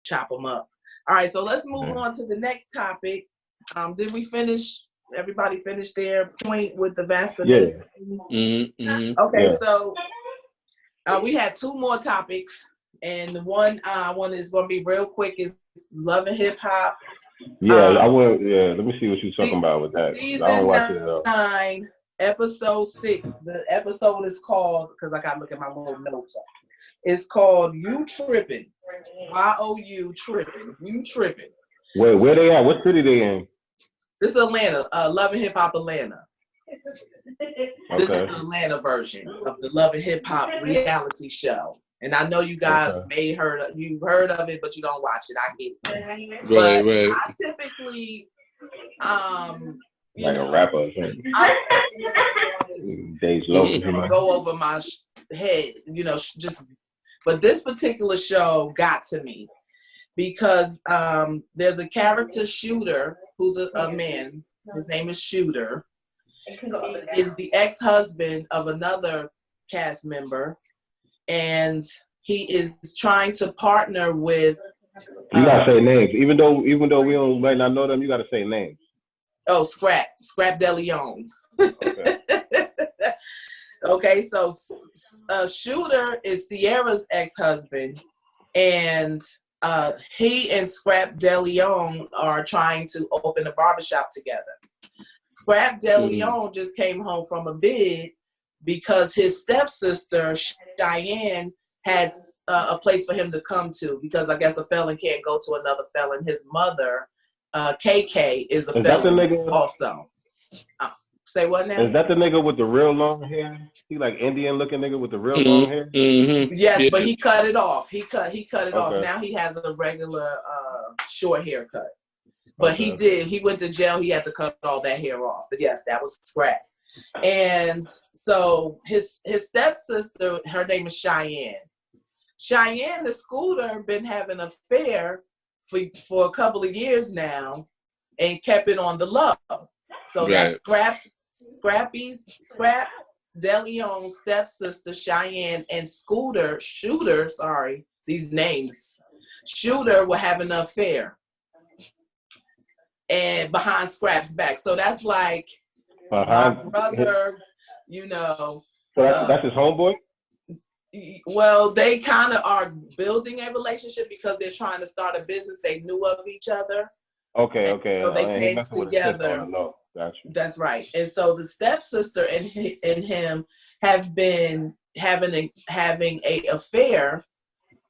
chop them up. All right, so let's move on to the next topic. Did we finish? Everybody finish their point with the vaccination? Yeah. Okay, so we had 2 more topics, and the one is going to be real quick is Love and Hip Hop. Yeah, I will. Yeah, let me see what you're talking about with that. Season I don't watch it though. 9, episode 6. The episode is called, because I got to look at my little notes. It's called You Trippin'. YOU Trippin'. You Trippin'. Where they at? What city they in? This is Atlanta. Love and Hip Hop Atlanta. This is the Atlanta version of the Love and Hip Hop reality show. And I know you guys you've heard of it, but you don't watch it. I get it. Right. I typically, like a rapper or something. Days low. Go over my head, but this particular show got to me because there's a character, Shooter, who's a man. His name is Shooter. He is the ex-husband of another cast member, and he is trying to partner with. You gotta say names, even though we might not know them. You gotta say names. Oh, Scrap DeLeon. Okay. Okay, so Shooter is Sierra's ex-husband, and he and Scrap DeLeon are trying to open a barbershop together. Scrap DeLeon just came home from a bid because his stepsister, Cheyenne, had a place for him to come to because I guess a felon can't go to another felon. His mother, KK, is a felon also. Say what now? Is that the nigga with the real long hair? He like Indian looking nigga with the real long hair? Yes, but he cut it off. He cut it off. Now he has a regular short haircut. But he went to jail. He had to cut all that hair off. But yes, that was Scrap. And so his stepsister, her name is Cheyenne. Cheyenne and Scooter been having an affair for a couple of years now and kept it on the low. So that's Scrap DeLeon's stepsister Cheyenne and Shooter, these names. Shooter were having an affair. And behind Scrap's back. So that's like my brother, So that's his homeboy? Well, they kind of are building a relationship because they're trying to start a business. They knew of each other. Okay. So they came together. Gotcha. That's right. And so the stepsister and him have been having a affair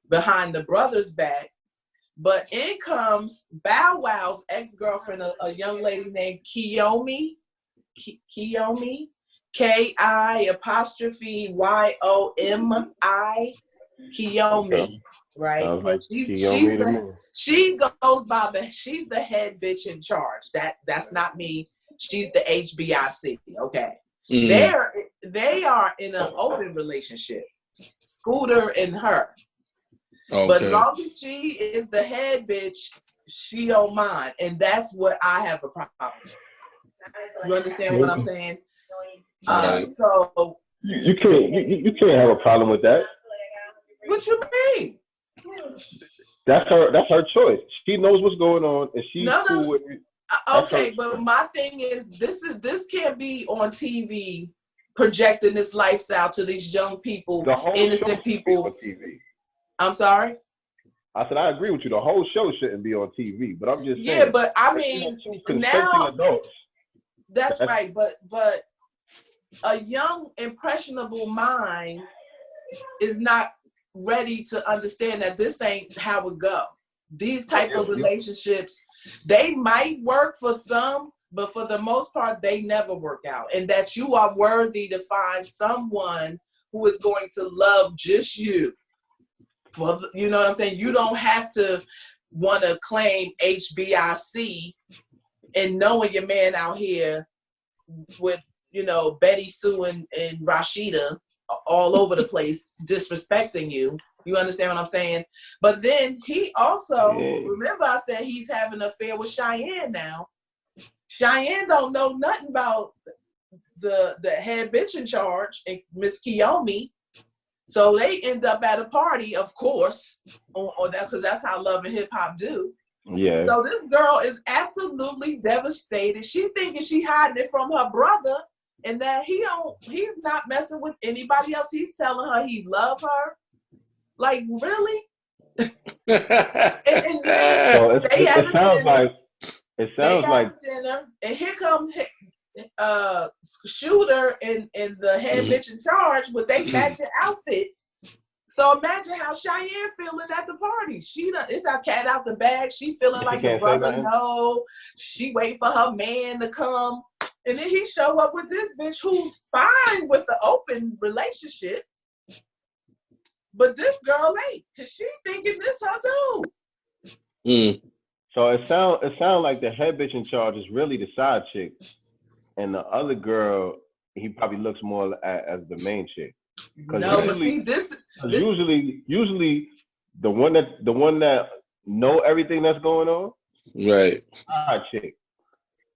behind the brother's back. But in comes Bow Wow's ex-girlfriend, a young lady named Kiyomi, Kiyomi, Kiyomi, right? Like she goes by she's the head bitch in charge. That's not me. She's the HBIC. Okay, they are in an open relationship, Scooter and her. Okay. But as long as she is the head bitch, she don't mind, and that's what I have a problem with. You understand what I'm saying? So you can't have a problem with that. What you mean? That's her choice. She knows what's going on, and she's cool with it. Okay, but my thing is, this can't be on TV projecting this lifestyle to these young people, innocent people. On TV. I'm sorry? I said, I agree with you. The whole show shouldn't be on TV, but I'm just saying. Yeah, but I mean, now, adults. That's right, but a young, impressionable mind is not ready to understand that this ain't how it go. These type of relationships, they might work for some, but for the most part, they never work out. And that you are worthy to find someone who is going to love just you. You know what I'm saying? You don't have to want to claim HBIC and knowing your man out here with, Betty Sue and Rashida all over the place disrespecting you. You understand what I'm saying? But then he also, remember I said he's having an affair with Cheyenne now. Cheyenne don't know nothing about the head bitch in charge, Miss Kiyomi. So they end up at a party, of course, or that because that's how Love and Hip Hop do. Yeah. So this girl is absolutely devastated. She thinking she hiding it from her brother, and that he's not messing with anybody else. He's telling her he love her. Like, really? and so it sounds like dinner, and here come Shooter and the head bitch in charge with they matching outfits. So imagine how Cheyenne feeling at the party. It's our cat out the bag. She feeling like the brother no. She wait for her man to come. And then he show up with this bitch who's fine with the open relationship. But this girl ain't, because she thinking this her dude. So it sound like the head bitch in charge is really the side chick. And the other girl, he probably looks more as the main chick. No, but see, usually the one that know everything that's going on, right? Side chick,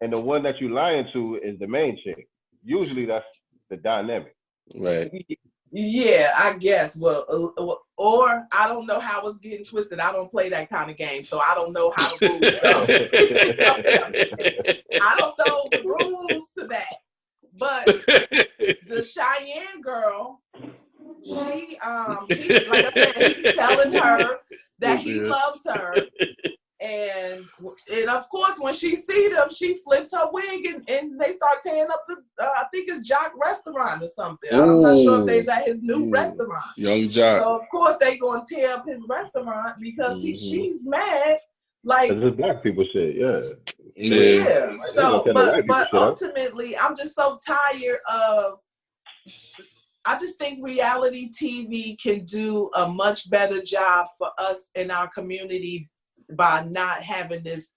and the one that you lying to is the main chick. Usually that's the dynamic, right? Yeah, I guess. Well, or I don't know how it's getting twisted. I don't play that kind of game, so I don't know how the rules go. I don't know the rules to that. But the Cheyenne girl, she like I said, he's telling her that he loves her, and of course when she see them, she flips her wig and they start tearing up the I think it's Jock restaurant or something. I'm not sure if they's at his new restaurant. Young Jock. So of course they gonna tear up his restaurant because she's mad. Like this black people shit, yeah. So, but ultimately, I'm just so tired of. I just think reality TV can do a much better job for us in our community by not having this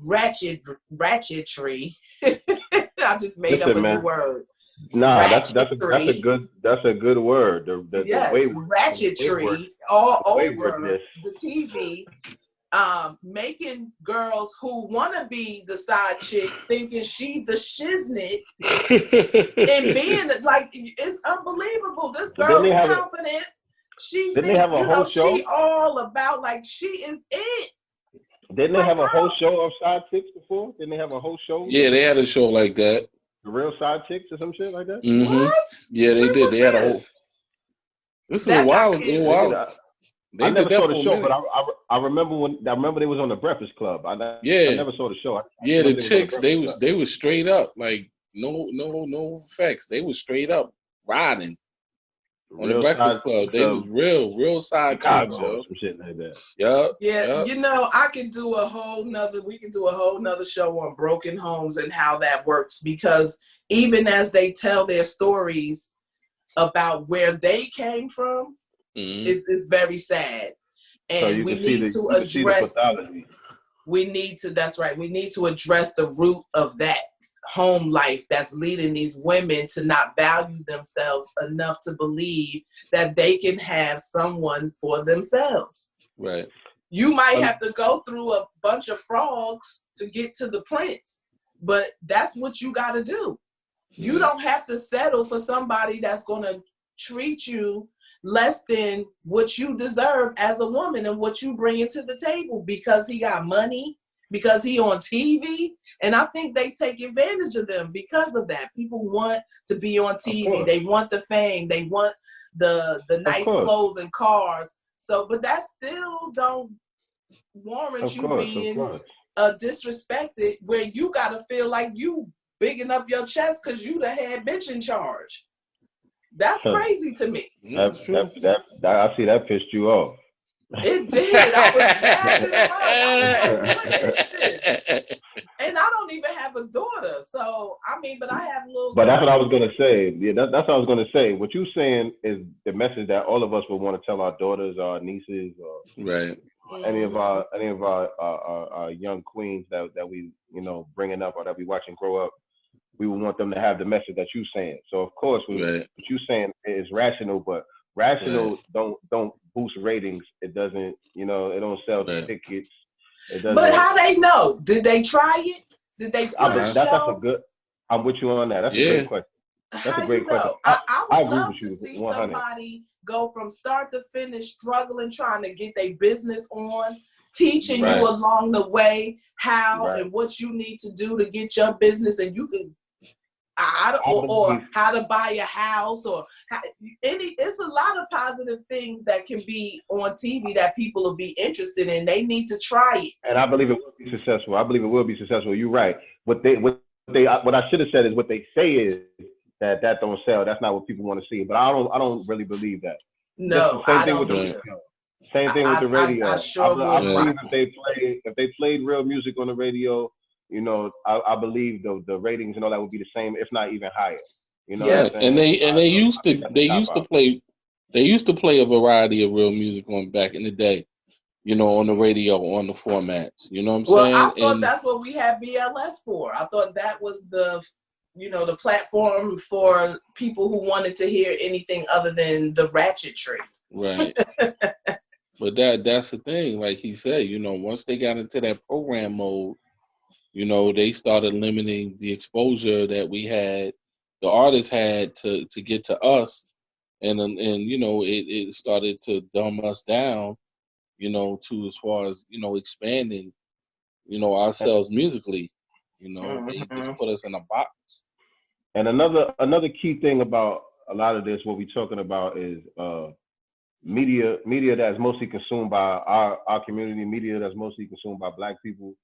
ratchetry. I just made up a new word. Nah, that's a good word. Ratchetry all over the TV. Making girls who want to be the side chick thinking she the shiznit and being like, it's unbelievable. This girl's confidence. She all about like she is it. Didn't they have a whole show of side chicks before? Didn't they have a whole show? Yeah, they had a show like that. The Real Side Chicks or some shit like that? Mm-hmm. What? Yeah, they did. They had a whole. This is a while. I never saw the show, but I remember they was on the Breakfast Club. I never saw the show. The chicks they was straight up like no effects. They was straight up riding on the Breakfast Club. They was real side chicks, yo. Some shit like that. Yeah. You know, we can do a whole nother show on broken homes and how that works, because even as they tell their stories about where they came from. Is very sad, and so we need to address. We need to address the root of that home life that's leading these women to not value themselves enough to believe that they can have someone for themselves. Right. You might have to go through a bunch of frogs to get to the prince, but that's what you got to do. You don't have to settle for somebody that's going to treat you less than what you deserve as a woman and what you bring to the table because he got money, because he on TV. And I think they take advantage of them because of that. People want to be on TV. They want the fame. They want the nice clothes and cars. So, but that still don't warrant you being disrespected, where you got to feel like you bigging up your chest because you the head bitch in charge. That's crazy to me. I see that pissed you off. It did. I was mad. And I don't even have a daughter, so I mean, but I have little. But that's what I was gonna say. Yeah, that's what I was gonna say. What you saying is the message that all of us would want to tell our daughters, our nieces, or any of our young queens that we bringing up or that we watching grow up. We would want them to have the message that you're saying. So of course, what you're saying is rational, but rational don't boost ratings. It doesn't, it don't sell the tickets. But how they know? Did they try it? Did they put a show? I'm with you on that. That's a great question. That's a great question. I would love to see 100. Somebody go from start to finish, struggling, trying to get their business on, teaching you along the way how and what you need to do to get your business, and you can, or how to buy a house, or it's a lot of positive things that can be on TV that people will be interested in. They need to try it. And I believe it will be successful. You're right. What I should have said is what they say is that don't sell. That's not what people want to see. But I don't really believe that. No, same thing with the radio. Same thing with the radio. I believe if they played real music on the radio, I believe the ratings and all that would be the same, if not even higher. They used to play a variety of real music back in the day, on the radio, on the formats. You know what I'm saying? Well, I thought that's what we had BLS for. I thought that was the platform for people who wanted to hear anything other than the ratchetry. Right. But that's the thing. Like he said, once they got into that program mode, they started limiting the exposure that the artists had to get to us, and it started to dumb us down, to as far as expanding, ourselves musically, they just put us in a box. And another key thing about a lot of this, what we're talking about is media that's mostly consumed by our community, media that's mostly consumed by Black people.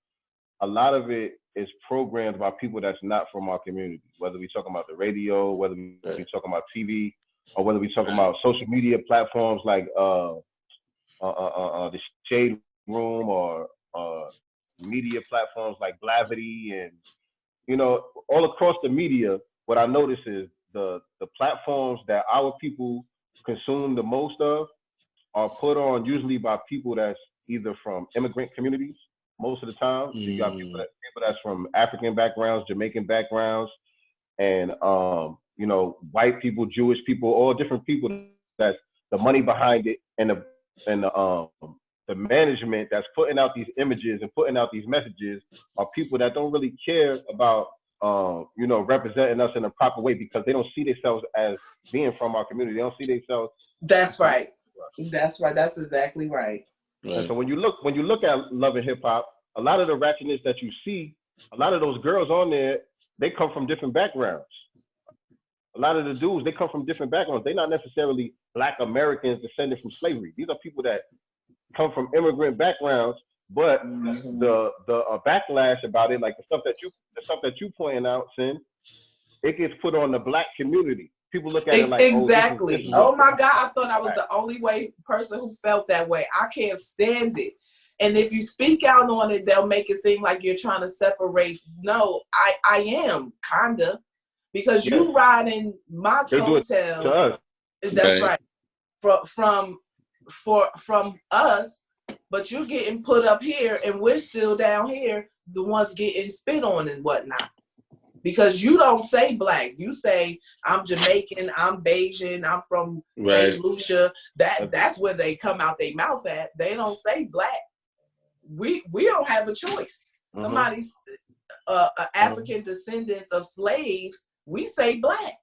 A lot of it is programmed by people that's not from our community, whether we're talking about the radio, whether we're talking about TV, or whether we're talking about social media platforms like the Shade Room, or media platforms like Blavity, and all across the media. What I notice is the platforms that our people consume the most of are put on usually by people that's either from immigrant communities. Most of the time, you got people that's from African backgrounds, Jamaican backgrounds, and white people, Jewish people, all different people. That's the money behind it, and the management that's putting out these images and putting out these messages are people that don't really care about representing us in a proper way, because they don't see themselves as being from our community. They don't see themselves. That's right. That's right. That's exactly right. And so when you look at Love and Hip Hop, a lot of the ratchetness that you see, a lot of those girls on there, they come from different backgrounds. A lot of the dudes, they come from different backgrounds. They're not necessarily Black Americans descended from slavery. These are people that come from immigrant backgrounds, but the backlash about it, like the stuff that you pointing out, Sin, it gets put on the Black community. People look at it like, exactly. Oh my God, I thought I was the only person who felt that way. I can't stand it. And if you speak out on it, they'll make it seem like you're trying to separate. No, I am kinda, because you riding my coattails. That's right. From us, but you're getting put up here, and we're still down here, the ones getting spit on and whatnot. Because you don't say Black, you say I'm Jamaican, I'm Bayesian, I'm from St. Lucia. That's where they come out their mouth at. They don't say Black. We don't have a choice. Somebody's African descendants of slaves, we say Black.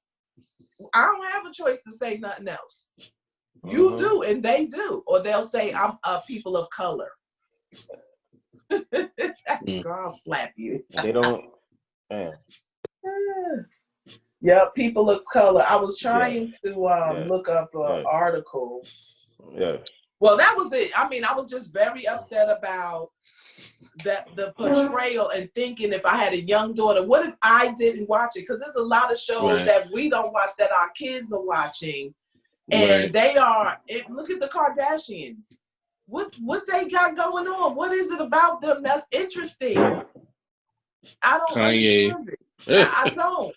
I don't have a choice to say nothing else. You do, and they do, or they'll say I'm a people of color. Girl, I'll slap you. They don't. Yeah, people of color. I was trying to look up an article. Yeah. Well, that was it. I mean, I was just very upset about the portrayal, and thinking, if I had a young daughter, what if I didn't watch it? Because there's a lot of shows that we don't watch that our kids are watching, and they are. Look at the Kardashians. What they got going on? What is it about them that's interesting? I don't understand it. I don't.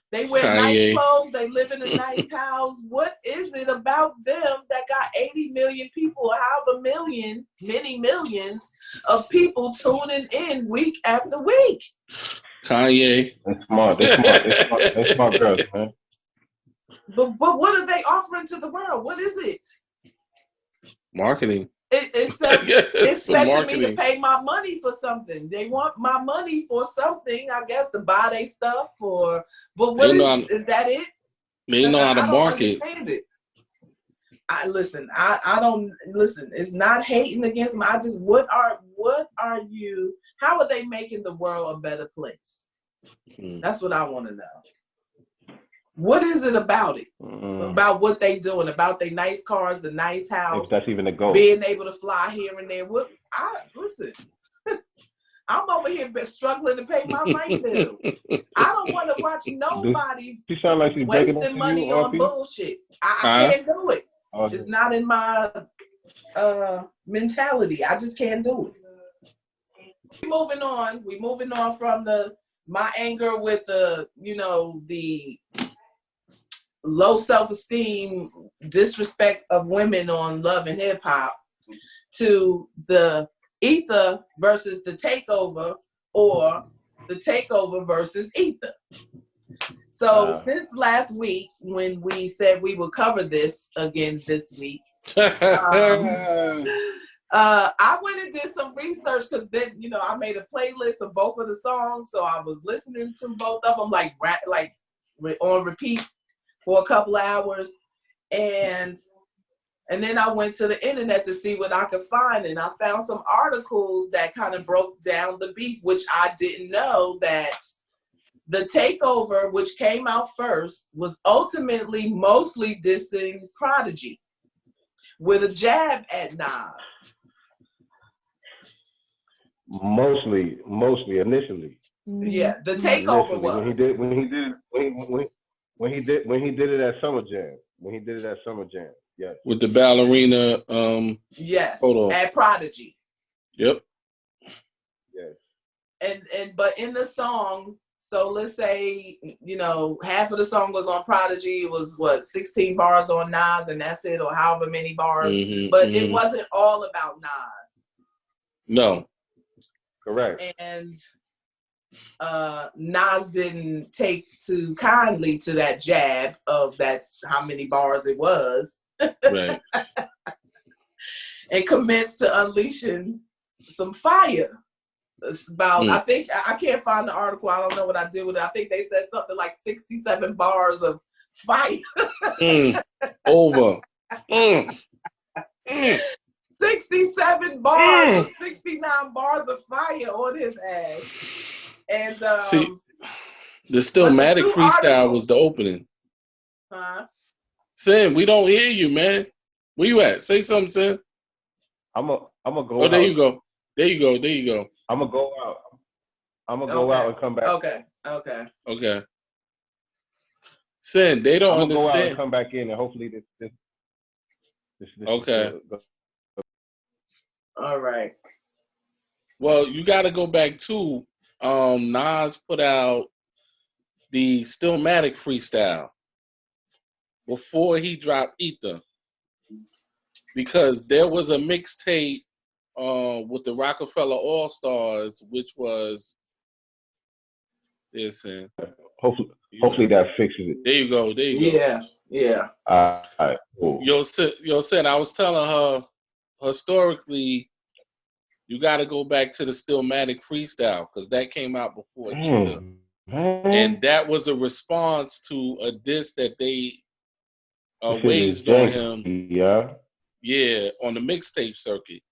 They wear nice clothes. They live in a nice house. What is it about them that got 80 million people, however many millions of people tuning in week after week? Kanye. That's smart. They're smart girls, man. But what are they offering to the world? What is it? Marketing. It's expecting me to pay my money for something. They want my money for something, I guess, to buy their stuff. But what is that it? They know how to market. I don't listen. It's not hating against them. I just, what are you? How are they making the world a better place? That's what I want to know. What is it about it? About what they doing? About their nice cars, the nice house? If that's even a goal. Being able to fly here and there. Listen. I'm over here struggling to pay my light bill. I don't want to watch nobody wasting money on bullshit. I can't do it. It's not in my mentality. I just can't do it. We're moving on from my anger with the low self-esteem, disrespect of women on Love and Hip Hop to the Ether versus the Takeover, or the Takeover versus Ether. So since last week, when we said we would cover this again this week, I went and did some research, because then I made a playlist of both of the songs, so I was listening to both of them like on repeat for a couple of hours, and then I went to the internet to see what I could find, and I found some articles that kind of broke down the beef, which I didn't know, that the Takeover, which came out first, was ultimately mostly dissing Prodigy with a jab at Nas. Mostly initially. Yeah, the Takeover was when he did it at Summer Jam. Yes. With the ballerina. Yes. At Prodigy. Yep. Yes. But in the song, so let's say half of the song was on Prodigy. It was 16 bars on Nas, and that's it, or however many bars. But it wasn't all about Nas. No. Correct. And Nas didn't take too kindly to that jab of that's how many bars it was. Right. And commenced to unleashing some fire. It's about, I think, I can't find the article. I don't know what I did with it. I think they said something like 67 bars of fire. Over. 67 bars or 69 bars of fire on his ass. And see, the Stillmatic freestyle was the opening. Sin, we don't hear you, man. Where you at? Say something, Sin. I'm gonna go. Oh, there you go. There you go. I'm gonna go out. Go out and come back. Okay. Sin, they don't understand. Go out and come back in, and hopefully this okay. All right. Well, you got to go back to Nas put out the Stillmatic freestyle before he dropped Ether, because there was a mixtape with the Rockefeller All Stars, which was this. And hopefully that fixes it. There you go. Yeah. All right. Cool. Yo, Sin, I was telling her, historically, you got to go back to the Stillmatic freestyle, because that came out before Ether. And that was a response to a diss that they waged on him. Yeah, on the mixtape circuit.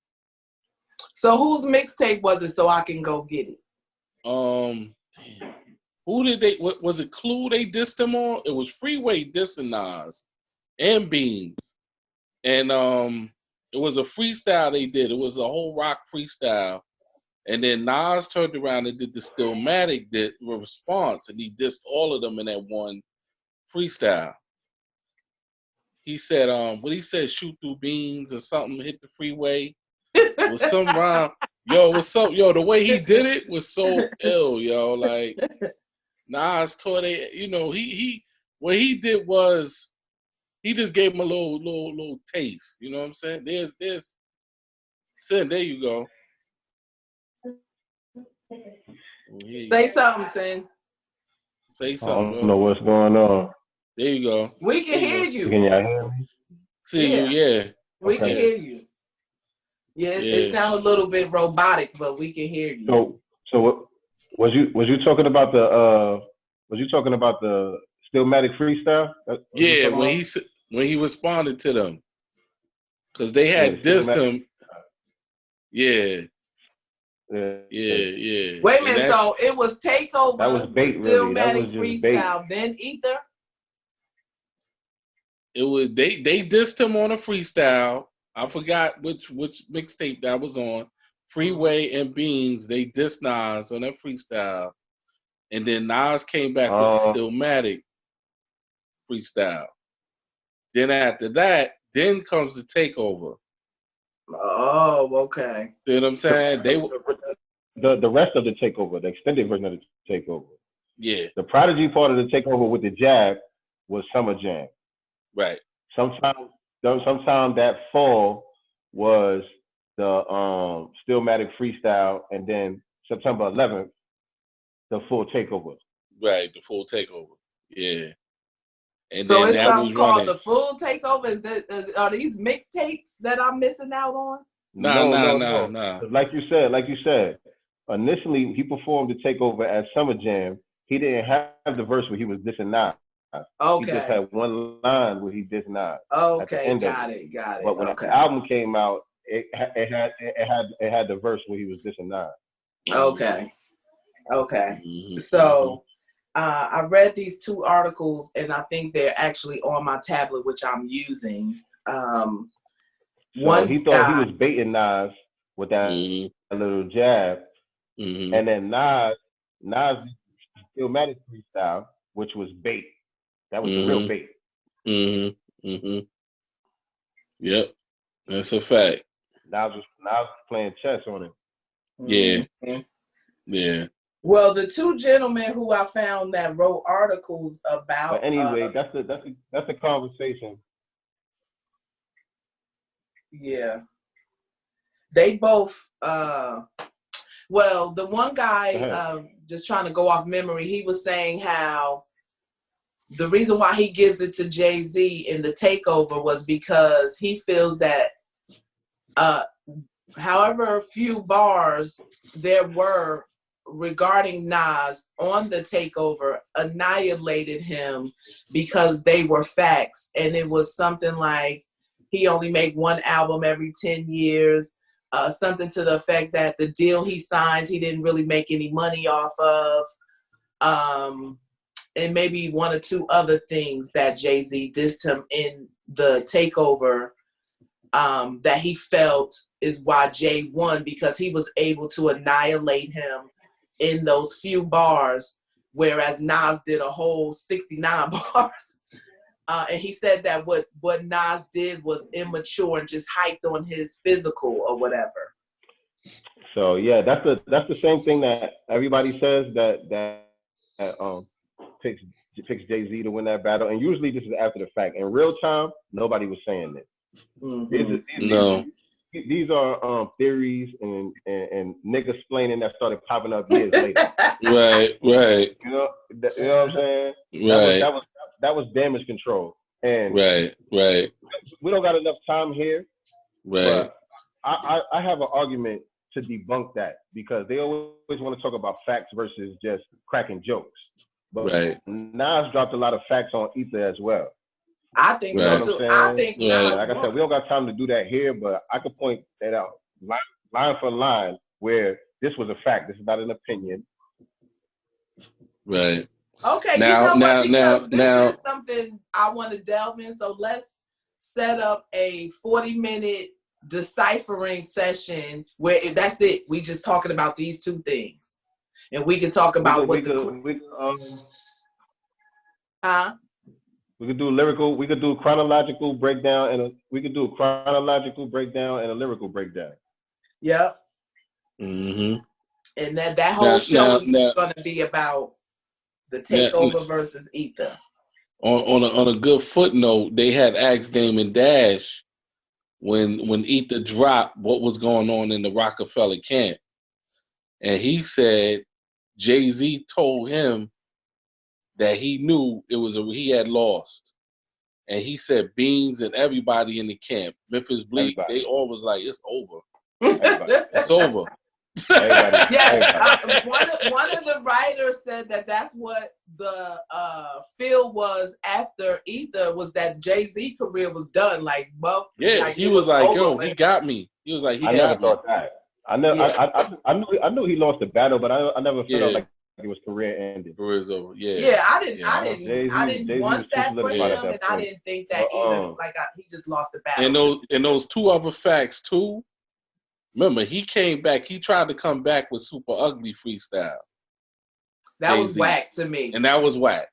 So whose mixtape was it, so I can go get it? Who did they? Was it Clue they dissed him on? It was Freeway dissing Nas and Beans, and it was a freestyle they did. It was a whole rock freestyle, and then Nas turned around and did the Stillmatic response, and he dissed all of them in that one freestyle. He said, what he said, shoot through beans or something, hit the freeway. It was some rhyme. The way he did it was so ill, yo. Like, Nas taught it, he what he did was he just gave him a little taste. You know what I'm saying? There's Sin, there you go. Say something, Sin. Say something. I don't know what's going on. There you go. We can hear you. Can y'all hear me? See you, yeah. We can hear you. Yeah, it sounds a little bit robotic, but we can hear you. So what was you talking about the Stillmatic Freestyle? Yeah, when he responded to them. Because they had dissed him. Yeah. Yeah. Wait a minute, so it was Takeover, that was bait, really. That was just Freestyle, bait. then Ether? It was they dissed him on a freestyle. I forgot which mixtape that was on. Freeway and Beans, they dissed Nas on that freestyle. And then Nas came back with Stillmatic freestyle. Then after that, then comes the Takeover. Oh, okay. You know what I'm saying? The rest of the Takeover, the extended version of the Takeover. Yeah. The Prodigy part of the Takeover with the jab was Summer Jam. Right. Sometime that fall was the Stillmatic Freestyle, and then September 11th, the full Takeover. Right, the full Takeover. Yeah. And so then it's that something was called running. the full Takeover. Is that are these mixtapes that I'm missing out on? No. Like you said, initially he performed the Takeover at Summer Jam. He didn't have the verse where he was dissing Nas. Okay. He just had one line where he dissed Nas. Okay, got it. But when the album came out, it had the verse where he was dissing Nas. Okay. So I read these two articles, and I think they're actually on my tablet, which I'm using. So he thought he was baiting Nas with that little jab, and then Nas Stillmatic Freestyle, which was bait. That was the real bait. Yep, that's a fact. Nas was playing chess on it. Yeah. Well, the two gentlemen who I found that wrote articles about. But anyway, that's a conversation. Yeah. They both. Well, the one guy, just trying to go off memory, he was saying how the reason why he gives it to Jay-Z in the Takeover was because he feels that however few bars there were regarding Nas on the Takeover annihilated him because they were facts. And it was something like he only made one album every 10 years. Something to the effect that the deal he signed, he didn't really make any money off of. And maybe one or two other things that Jay-Z dissed him in the Takeover that he felt is why Jay won, because he was able to annihilate him in those few bars, whereas Nas did a whole 69 bars. And he said that what Nas did was immature and just hyped on his physical or whatever. So yeah, that's the same thing that everybody says that picks Jay-Z to win that battle, and usually this is after the fact. In real time, nobody was saying this. These are theories and niggas explaining that started popping up years later. Right. You know what I'm saying? Right. That was damage control. And right. We don't got enough time here. Right. But I have an argument to debunk that, because they always want to talk about facts versus just cracking jokes. But Nas dropped a lot of facts on Ether as well. I think so too. I think Nas, like I said, we don't got time to do that here, but I could point that out line for line where this was a fact. This is not an opinion. Right. Okay, now this is something I want to delve in. So let's set up a 40-minute deciphering session where that's it. We just talking about these two things, and we can talk about we could do lyrical. We could do chronological breakdown, and we could do a chronological breakdown and a lyrical breakdown. Yep. And that whole show is going to be about the Takeover versus Ether. On a good footnote, they had asked Damon Dash when Ether dropped what was going on in the Rockefeller camp, and he said Jay-Z told him that he knew he had lost, and he said Beans and everybody in the camp, Memphis Bleak, they all was like, it's over. It's over. Yes, one of the writers said that's what the feel was after Ether, was that Jay-Z career was done. Like, well, yeah, like, he was like, yo, he got me. He was like, he got me. I never thought that. I knew he lost the battle, but I never felt like it was career ended. Career's over. Yeah. Yeah, I didn't want that for him, and I didn't think that either. Like, he just lost the battle. And those two other facts too. Remember, he came back. He tried to come back with Super Ugly freestyle. That Jay-Z. was whack to me. And that was whack.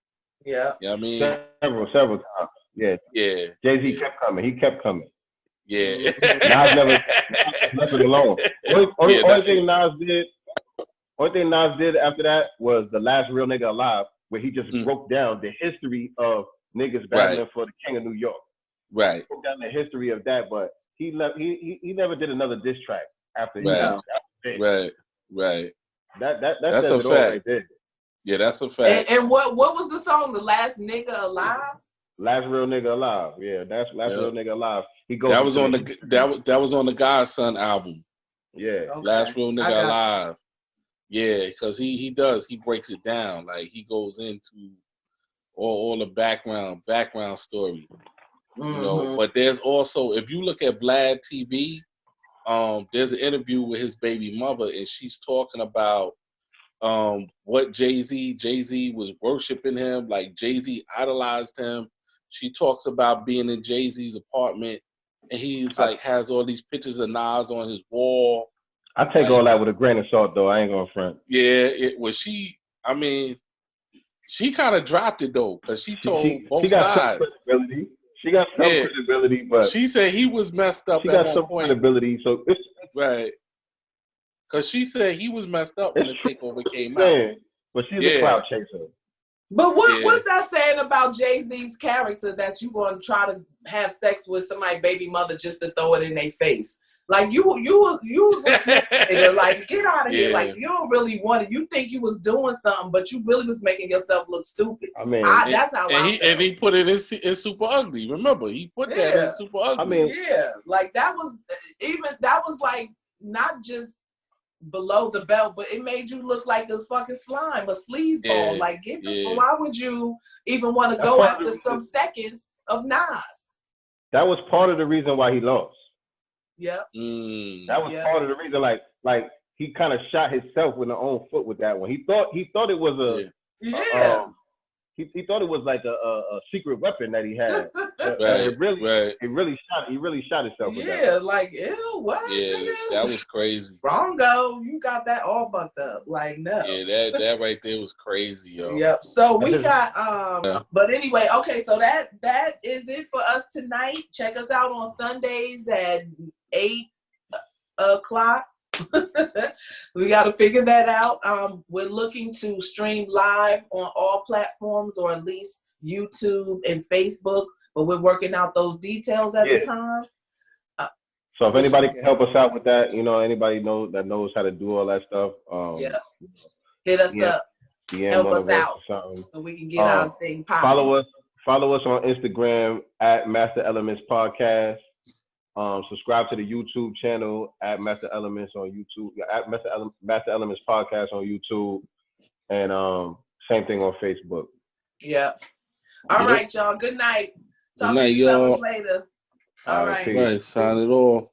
Yeah. You know what I mean? Several times. Yeah. Yeah. Jay-Z kept coming. He kept coming. Yeah. Nas never left it alone. Only thing Nas did after that was The Last Real Nigga Alive, where he just broke down the history of niggas battling for the King of New York. Right. Broke down the history of that, but he never did another diss track after he Right. That's a fact. Right there. Yeah, that's a fact. And what was the song? The Last Nigga Alive? Last Real Nigga Alive. Yeah, that's Real Nigga Alive. He goes. That was on the Godson album. Yeah. Okay. Last Real Nigga Alive. Yeah, because he breaks it down. Like, he goes into all the background story. You know, but there's also, if you look at Vlad TV, there's an interview with his baby mother, and she's talking about what Jay-Z was worshiping him, like Jay-Z idolized him. She talks about being in Jay-Z's apartment, and he's like has all these pictures of Nas on his wall. I take all that with a grain of salt, though. I ain't gonna front. Yeah, it was she. I mean, she kind of dropped it though, because she told both sides. She got some credibility, but she said he was messed up. She got some credibility, so it's right. Because she said he was messed up when the takeover came out. But she's a crowd chaser. But what's that saying about Jay-Z's character, that you gonna try to have sex with somebody's baby mother just to throw it in their face? Like, you was a snitch, nigga. Like, get out of here. Like, you don't really want it. You think you was doing something, but you really was making yourself look stupid. I mean, that's how I felt. And he put it in Super Ugly. Remember, he put that in Super Ugly. I mean, like that was like not just below the belt, but it made you look like a fucking slime, a sleazeball. Like, why would you even want to go after some seconds of Nas? That was part of the reason why he lost. Yep. That was part of the reason. Like he kind of shot himself in the own foot with that one. He thought it was he thought it was like a secret weapon that he had. He really shot himself with that. Yeah, like, ew, what? Yeah, that was crazy. Wrongo, you got that all fucked up. Like, no. Yeah, that right there was crazy, yo. Yep. So we got but anyway, okay, so that is it for us tonight. Check us out on Sundays at 8 o'clock. We got to figure that out. We're looking to stream live on all platforms, or at least YouTube and Facebook, but we're working out those details at the time. So if anybody can help us out with that, anybody knows how to do all that stuff, hit us up, help us out, so we can get our thing popping. Follow us on Instagram at Master Elements Podcast. Subscribe to the YouTube channel at Master Elements on YouTube, at Master Elements Podcast on YouTube, and same thing on Facebook. Yeah. All right, y'all. Good night. Talk to you later. All right. Sign it off.